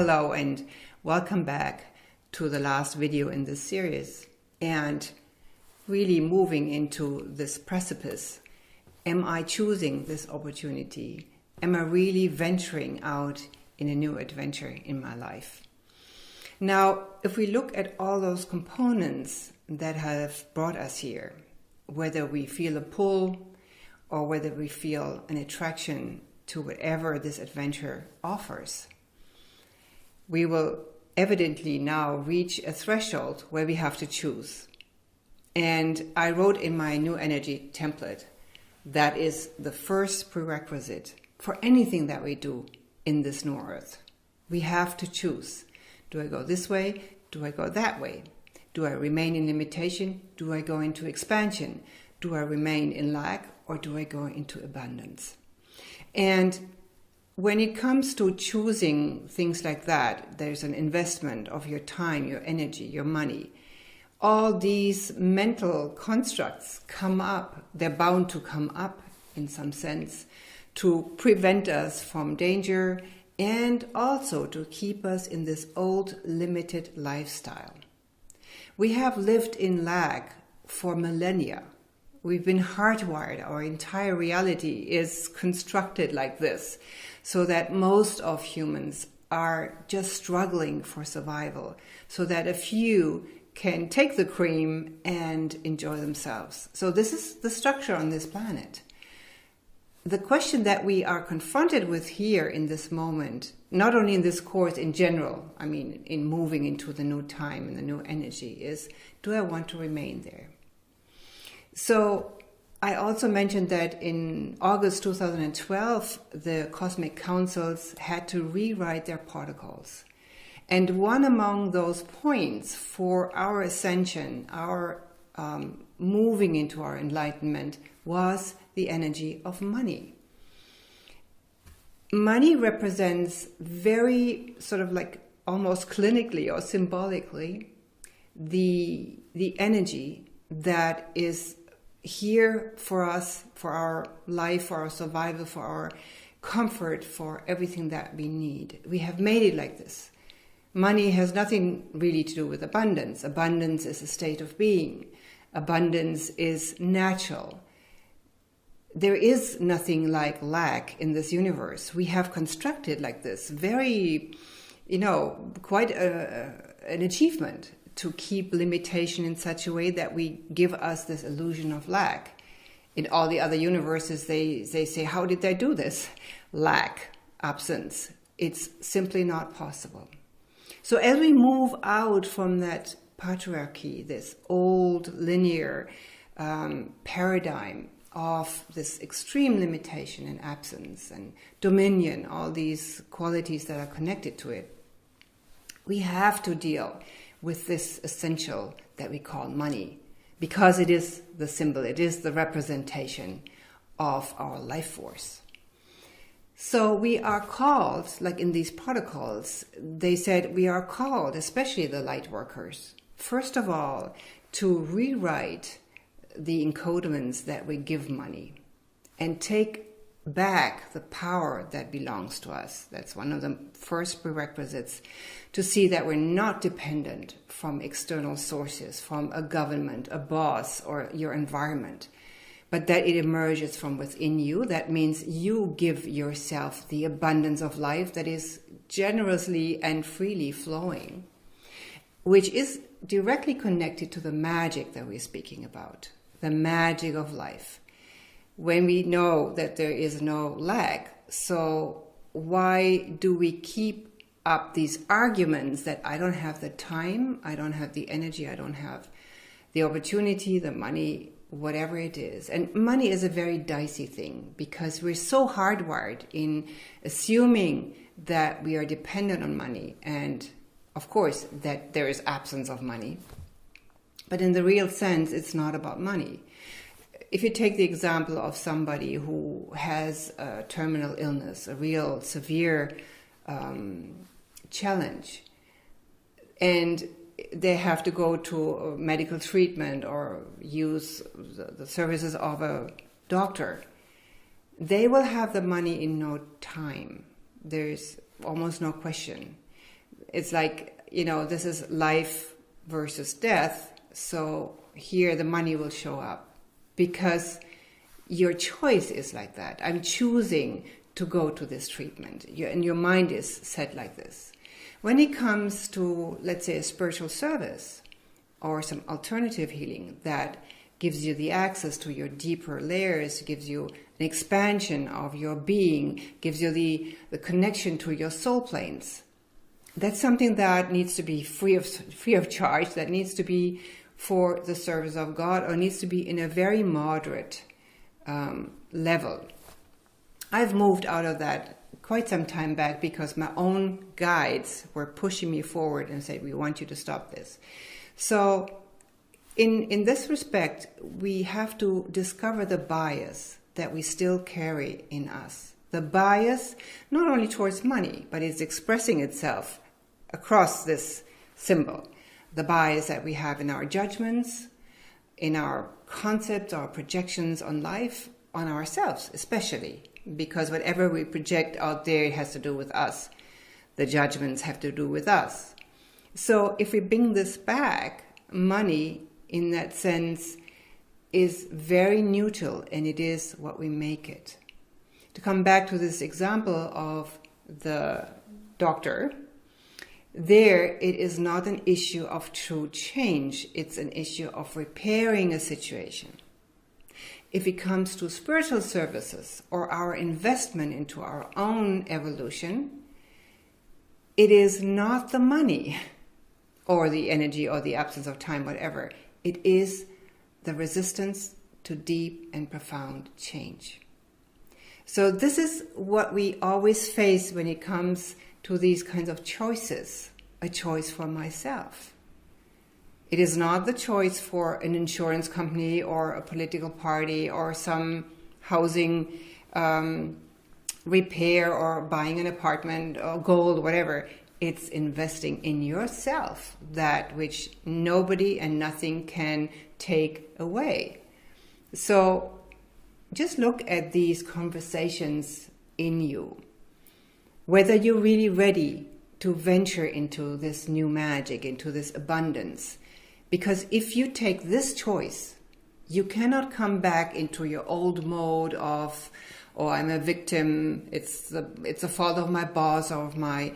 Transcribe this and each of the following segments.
Hello and welcome back to the last video in this series, and really moving into this precipice. Am I choosing this opportunity? Am I really venturing out in a new adventure in my life? Now, if we look at all those components that have brought us here, whether we feel a pull or whether we feel an attraction to whatever this adventure offers, we will evidently now reach a threshold where we have to choose. And I wrote in my new energy template, that is the first prerequisite for anything that we do in this new earth. We have to choose. Do I go this way? Do I go that way? Do I remain in limitation? Do I go into expansion? Do I remain in lack, or do I go into abundance? And when it comes to choosing things like that, there's an investment of your time, your energy, your money. All these mental constructs come up. They're bound to come up in some sense to prevent us from danger and also to keep us in this old limited lifestyle. We have lived in lack for millennia. We've been hardwired. Our entire reality is constructed like this, so that most of humans are just struggling for survival, so that a few can take the cream and enjoy themselves. So this is the structure on this planet. The question that we are confronted with here in this moment, not only in this course in general, I mean in moving into the new time and the new energy, is, do I want to remain there? So I also mentioned that in August 2012, the cosmic councils had to rewrite their protocols. And one among those points for our ascension, our moving into our enlightenment, was the energy of money. Money represents very sort of like almost clinically or symbolically the energy that is here for us, for our life, for our survival, for our comfort, for everything that we need. We have made it like this. Money has nothing really to do with abundance. Abundance is a state of being. Abundance is natural. There is nothing like lack in this universe. We have constructed like this very, quite an achievement to keep limitation in such a way that we give us this illusion of lack. In all the other universes, they say, how did they do this? Lack, absence. It's simply not possible. So as we move out from that patriarchy, this old linear paradigm of this extreme limitation and absence and dominion, all these qualities that are connected to it, we have to deal with this essential that we call money, because it is the symbol, it is the representation of our life force. So we are called, like in these protocols, they said we are called, especially the Lightworkers, first of all, to rewrite the encodements that we give money and take back the power that belongs to us. That's one of the first prerequisites, to see that we're not dependent from external sources, from a government, a boss, or your environment, but that it emerges from within you. That means you give yourself the abundance of life that is generously and freely flowing, which is directly connected to the magic that we're speaking about, the magic of life. When we know that there is no lack, so why do we keep up these arguments that I don't have the time, I don't have the energy, I don't have the opportunity, the money, whatever it is. And money is a very dicey thing, because we're so hardwired in assuming that we are dependent on money, and of course that there is absence of money. But in the real sense, it's not about money. If you take the example of somebody who has a terminal illness, a real severe challenge, and they have to go to medical treatment or use the services of a doctor, they will have the money in no time. There's almost no question. it's like, this is life versus death. So here the money will show up because your choice is like that. I'm choosing to go to this treatment, and your mind is set like this. When it comes to, let's say, a spiritual service or some alternative healing that gives you the access to your deeper layers, gives you an expansion of your being, gives you the connection to your soul planes, that's something that needs to be free of charge, that needs to be for the service of God, or needs to be in a very moderate level. I've moved out of that quite some time back because my own guides were pushing me forward and said, we want you to stop this. So in this respect, we have to discover the bias that we still carry in us. The bias, not only towards money, but it's expressing itself across this symbol. The bias that we have in our judgments, in our concepts, our projections on life, on ourselves especially, because whatever we project out there, it has to do with us. The judgments have to do with us. So if we bring this back, money in that sense is very neutral, and it is what we make it. To come back to this example of the doctor, there it is not an issue of true change, it's an issue of repairing a situation. If it comes to spiritual services or our investment into our own evolution, it is not the money or the energy or the absence of time, whatever. It is the resistance to deep and profound change. So this is what we always face when it comes to these kinds of choices, a choice for myself. It is not the choice for an insurance company or a political party or some housing repair or buying an apartment or gold, whatever. It's investing in yourself, that which nobody and nothing can take away. So just look at these conversations in you. Whether you're really ready to venture into this new magic, into this abundance. Because if you take this choice, you cannot come back into your old mode of, oh, I'm a victim, it's the fault of my boss or of my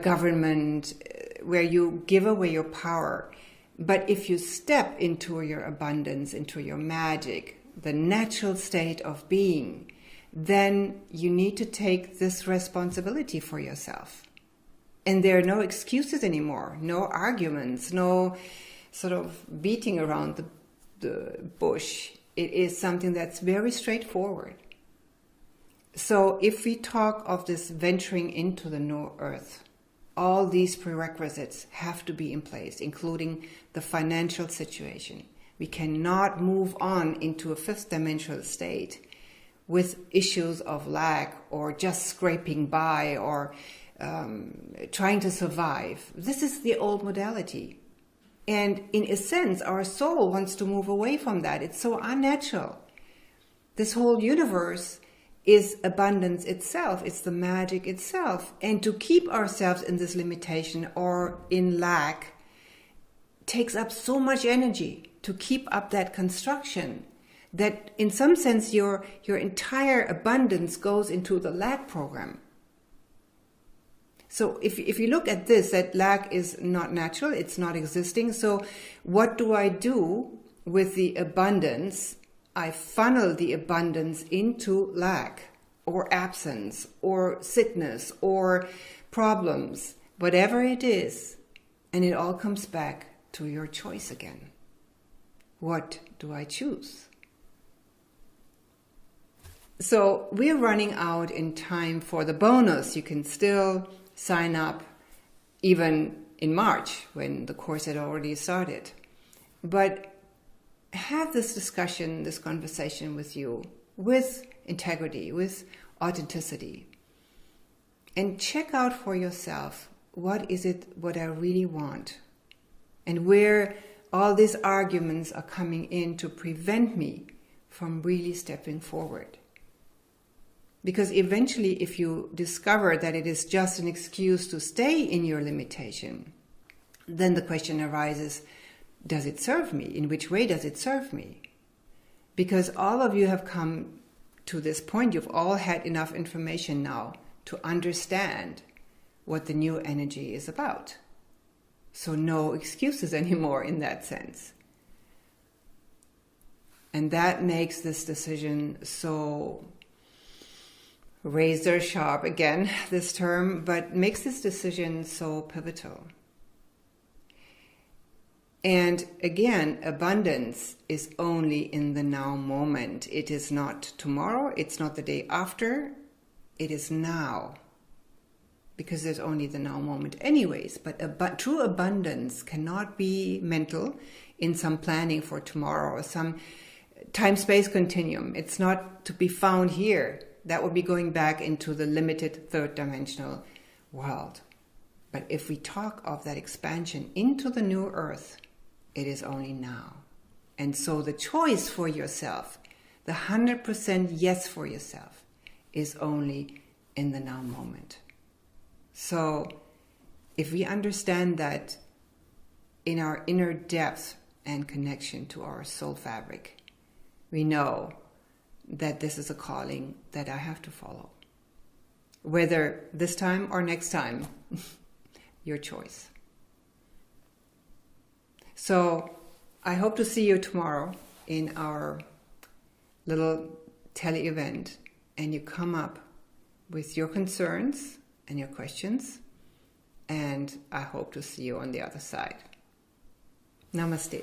government, where you give away your power. But if you step into your abundance, into your magic, the natural state of being, then you need to take this responsibility for yourself. And there are no excuses anymore, no arguments, no sort of beating around the bush. It is something that's very straightforward. So if we talk of this venturing into the new earth, all these prerequisites have to be in place, including the financial situation. We cannot move on into a fifth dimensional state with issues of lack or just scraping by or trying to survive. This is the old modality. And in a sense, our soul wants to move away from that. It's so unnatural. This whole universe is abundance itself. It's the magic itself. And to keep ourselves in this limitation or in lack takes up so much energy to keep up that construction that in some sense your entire abundance goes into the lack program. So if you look at this, that lack is not natural, it's not existing. So what do I do with the abundance? I funnel the abundance into lack or absence or sickness or problems, whatever it is. And it all comes back to your choice again. What do I choose? So we're running out in time for the bonus. You can still sign up even in March when the course had already started. But have this discussion, this conversation with you, with integrity, with authenticity. And check out for yourself, what is it what I really want? And where all these arguments are coming in to prevent me from really stepping forward. Because eventually, if you discover that it is just an excuse to stay in your limitation, then the question arises, does it serve me? In which way does it serve me? Because all of you have come to this point, you've all had enough information now to understand what the new energy is about. So no excuses anymore in that sense. And that makes this decision so razor sharp, again, this term, but makes this decision so pivotal. And again, abundance is only in the now moment. It is not tomorrow, it's not the day after, it is now. Because there's only the now moment anyways. But true abundance cannot be mental in some planning for tomorrow or some time-space continuum. It's not to be found here. That would be going back into the limited third-dimensional world. But if we talk of that expansion into the new earth, it is only now. And so the choice for yourself, the 100% yes for yourself, is only in the now moment. So if we understand that in our inner depth and connection to our soul fabric, we know that this is a calling that I have to follow. Whether this time or next time, your choice. So I hope to see you tomorrow in our little tele-event, and you come up with your concerns and your questions, and I hope to see you on the other side. Namaste.